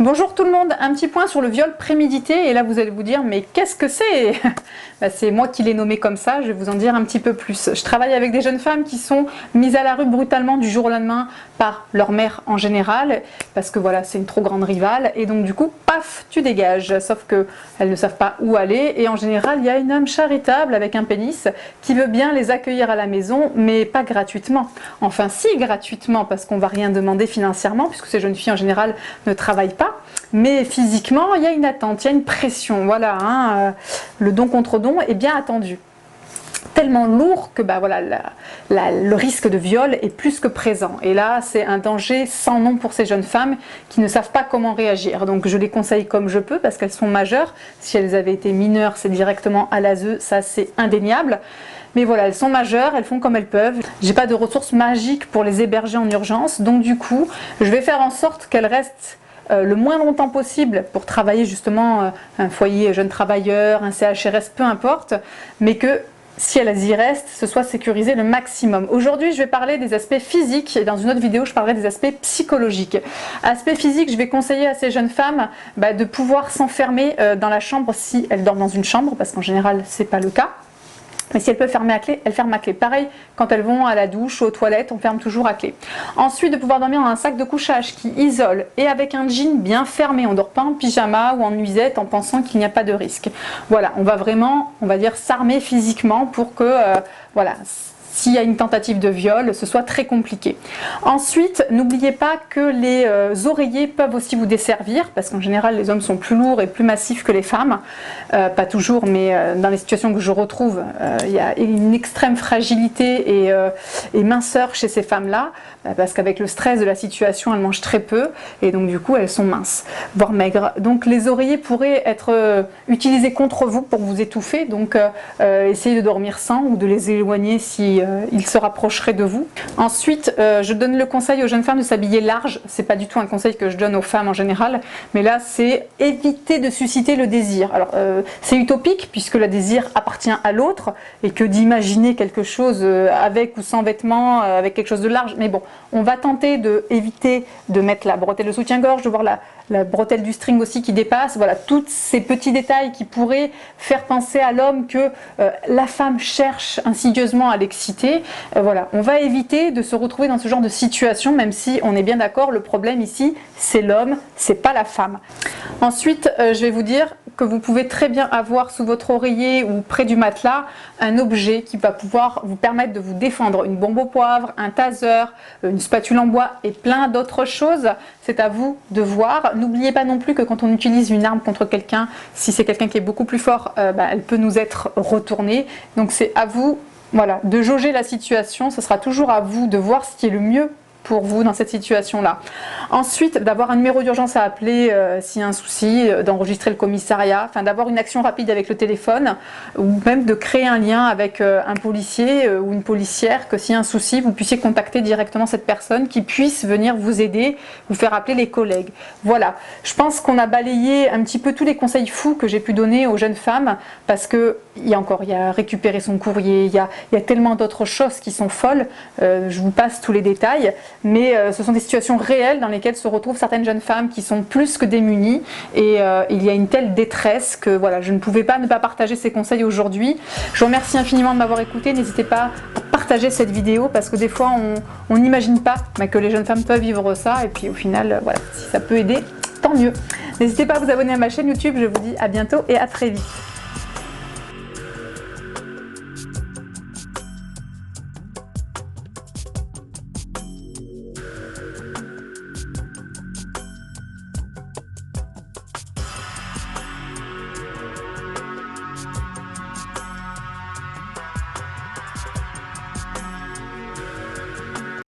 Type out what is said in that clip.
Bonjour tout le monde, un petit point sur le viol prémédité et là vous allez vous dire mais qu'est-ce que c'est? C'est moi qui l'ai nommé comme ça, je vais vous en dire un petit peu plus. Je travaille avec des jeunes femmes qui sont mises à la rue brutalement du jour au lendemain par leur mère en général parce que voilà c'est une trop grande rivale et donc du coup paf tu dégages, sauf que elles ne savent pas où aller et en général il y a une âme charitable avec un pénis qui veut bien les accueillir à la maison mais pas gratuitement. Enfin si gratuitement parce qu'on va rien demander financièrement puisque ces jeunes filles en général ne travaillent pas, mais physiquement il y a une attente, il y a une pression, voilà, le don contre don est bien attendu. Tellement lourd que voilà, le risque de viol est plus que présent. Et là, c'est un danger sans nom pour ces jeunes femmes qui ne savent pas comment réagir. Donc je les conseille comme je peux parce qu'elles sont majeures. Si elles avaient été mineures, c'est directement à l'ASE, ça c'est indéniable. Mais voilà, elles sont majeures, elles font comme elles peuvent. J'ai pas de ressources magiques pour les héberger en urgence. Donc du coup, je vais faire en sorte qu'elles restent le moins longtemps possible pour travailler justement un foyer jeune travailleur, un CHRS, peu importe, mais que si elles y restent, ce soit sécurisé le maximum. Aujourd'hui, je vais parler des aspects physiques et dans une autre vidéo, je parlerai des aspects psychologiques. Aspect physique, je vais conseiller à ces jeunes femmes de pouvoir s'enfermer dans la chambre si elles dorment dans une chambre, parce qu'en général, c'est pas le cas. Mais si elles peuvent fermer à clé, elles ferment à clé. Pareil, quand elles vont à la douche ou aux toilettes, on ferme toujours à clé. Ensuite, de pouvoir dormir dans un sac de couchage qui isole et avec un jean bien fermé. On ne dort pas en pyjama ou en nuisette en pensant qu'il n'y a pas de risque. Voilà, on va vraiment, on va dire, s'armer physiquement pour que, voilà, s'il y a une tentative de viol, ce soit très compliqué. Ensuite, n'oubliez pas que les oreillers peuvent aussi vous desservir, parce qu'en général, les hommes sont plus lourds et plus massifs que les femmes. Pas toujours, mais dans les situations que je retrouve, il y a une extrême fragilité et minceur chez ces femmes-là, parce qu'avec le stress de la situation, elles mangent très peu, et donc du coup, elles sont minces, voire maigres. Donc les oreillers pourraient être utilisés contre vous pour vous étouffer, donc essayez de dormir sans ou de les éloigner si ils se rapprocheraient de vous. Ensuite, je donne le conseil aux jeunes femmes de s'habiller large. C'est pas du tout un conseil que je donne aux femmes en général, mais là c'est éviter de susciter le désir. Alors c'est utopique puisque le désir appartient à l'autre et que d'imaginer quelque chose avec ou sans vêtements, avec quelque chose de large. Mais bon, on va tenter d'éviter de mettre la bretelle de soutien-gorge, de voir la bretelle du string aussi qui dépasse. Voilà, tous ces petits détails qui pourraient faire penser à l'homme que la femme cherche insidieusement à l'exciter. Voilà, on va éviter de se retrouver dans ce genre de situation, même si on est bien d'accord, le problème ici, c'est l'homme, c'est pas la femme. Ensuite, je vais vous dire que vous pouvez très bien avoir sous votre oreiller ou près du matelas un objet qui va pouvoir vous permettre de vous défendre. Une bombe au poivre, un taser, une spatule en bois et plein d'autres choses. C'est à vous de voir. N'oubliez pas non plus que quand on utilise une arme contre quelqu'un, si c'est quelqu'un qui est beaucoup plus fort, elle peut nous être retournée. Donc c'est à vous, voilà, de jauger la situation. Ce sera toujours à vous de voir ce qui est le mieux pour vous dans cette situation-là. Ensuite, d'avoir un numéro d'urgence à appeler s'il y a un souci, d'enregistrer le commissariat, enfin d'avoir une action rapide avec le téléphone ou même de créer un lien avec un policier ou une policière, que s'il y a un souci, vous puissiez contacter directement cette personne qui puisse venir vous aider, vous faire appeler les collègues. Voilà, je pense qu'on a balayé un petit peu tous les conseils fous que j'ai pu donner aux jeunes femmes parce que il y a récupérer son courrier, il y a tellement d'autres choses qui sont folles, je vous passe tous les détails. Mais ce sont des situations réelles dans lesquelles se retrouvent certaines jeunes femmes qui sont plus que démunies et il y a une telle détresse que voilà, je ne pouvais pas ne pas partager ces conseils aujourd'hui. Je vous remercie infiniment de m'avoir écouté, n'hésitez pas à partager cette vidéo parce que des fois on n'imagine pas que les jeunes femmes peuvent vivre ça et puis au final, voilà, si ça peut aider, tant mieux. N'hésitez pas à vous abonner à ma chaîne YouTube, je vous dis à bientôt et à très vite.